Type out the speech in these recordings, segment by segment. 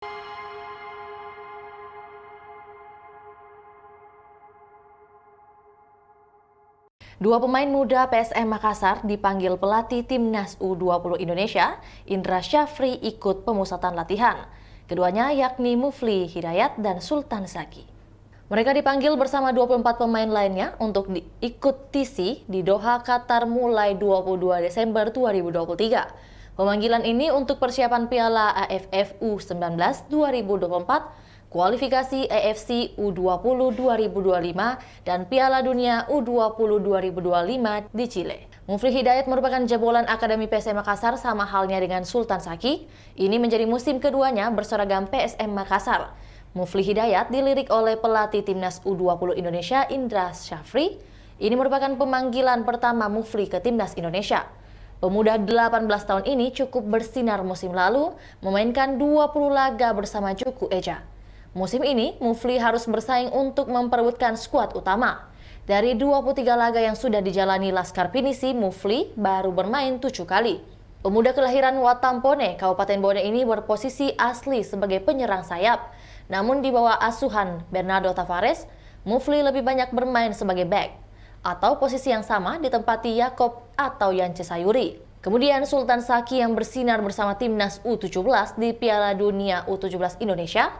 Dua pemain muda PSM Makassar dipanggil pelatih Timnas U20 Indonesia, Indra Syafri, ikut pemusatan latihan. Keduanya yakni Mufli Hidayat dan Sultan Zaki. Mereka dipanggil bersama 24 pemain lainnya untuk ikut TC di Doha, Qatar mulai 22 Desember 2023. Pemanggilan ini untuk persiapan Piala AFF U19 2024, kualifikasi AFC U20 2025, dan Piala Dunia U20 2025 di Chile. Mufli Hidayat merupakan jebolan Akademi PSM Makassar sama halnya dengan Sultan Zaki. Ini menjadi musim keduanya berseragam PSM Makassar. Mufli Hidayat dilirik oleh pelatih Timnas U20 Indonesia Indra Syafri. Ini merupakan pemanggilan pertama Mufli ke Timnas Indonesia. Pemuda 18 tahun ini cukup bersinar musim lalu, memainkan 20 laga bersama Juku Eja. Musim ini, Mufli harus bersaing untuk memperebutkan skuad utama. Dari 23 laga yang sudah dijalani Laskar Pinisi, Mufli baru bermain 7 kali. Pemuda kelahiran Watampone, Kabupaten Bone ini berposisi asli sebagai penyerang sayap. Namun di bawah asuhan Bernardo Tavares, Mufli lebih banyak bermain sebagai back, atau posisi yang sama ditempati Yakob atau Yance Sayuri. Kemudian Sultan Zaki yang bersinar bersama Timnas U17 di Piala Dunia U17 Indonesia.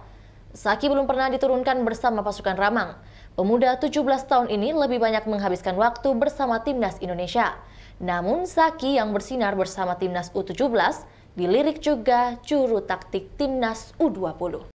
Zaki belum pernah diturunkan bersama pasukan Ramang. Pemuda 17 tahun ini lebih banyak menghabiskan waktu bersama Timnas Indonesia. Namun Zaki yang bersinar bersama Timnas U17 dilirik juga juru taktik Timnas U20.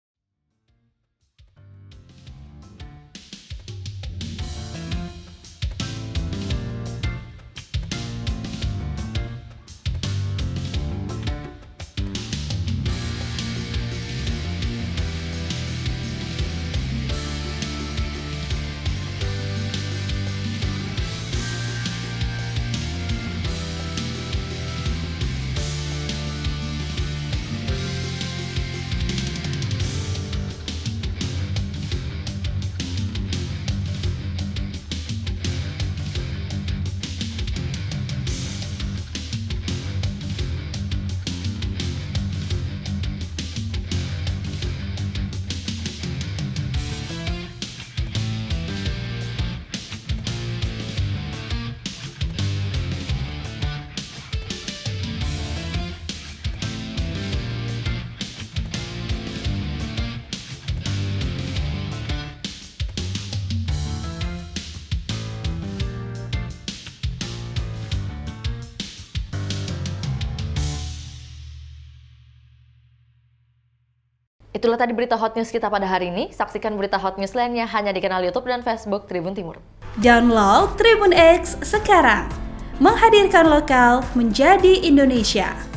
Itulah tadi berita hot news kita pada hari ini. Saksikan berita hot news lainnya hanya di kanal YouTube dan Facebook Tribun Timur. Download Tribun X sekarang. Menghadirkan lokal menjadi Indonesia.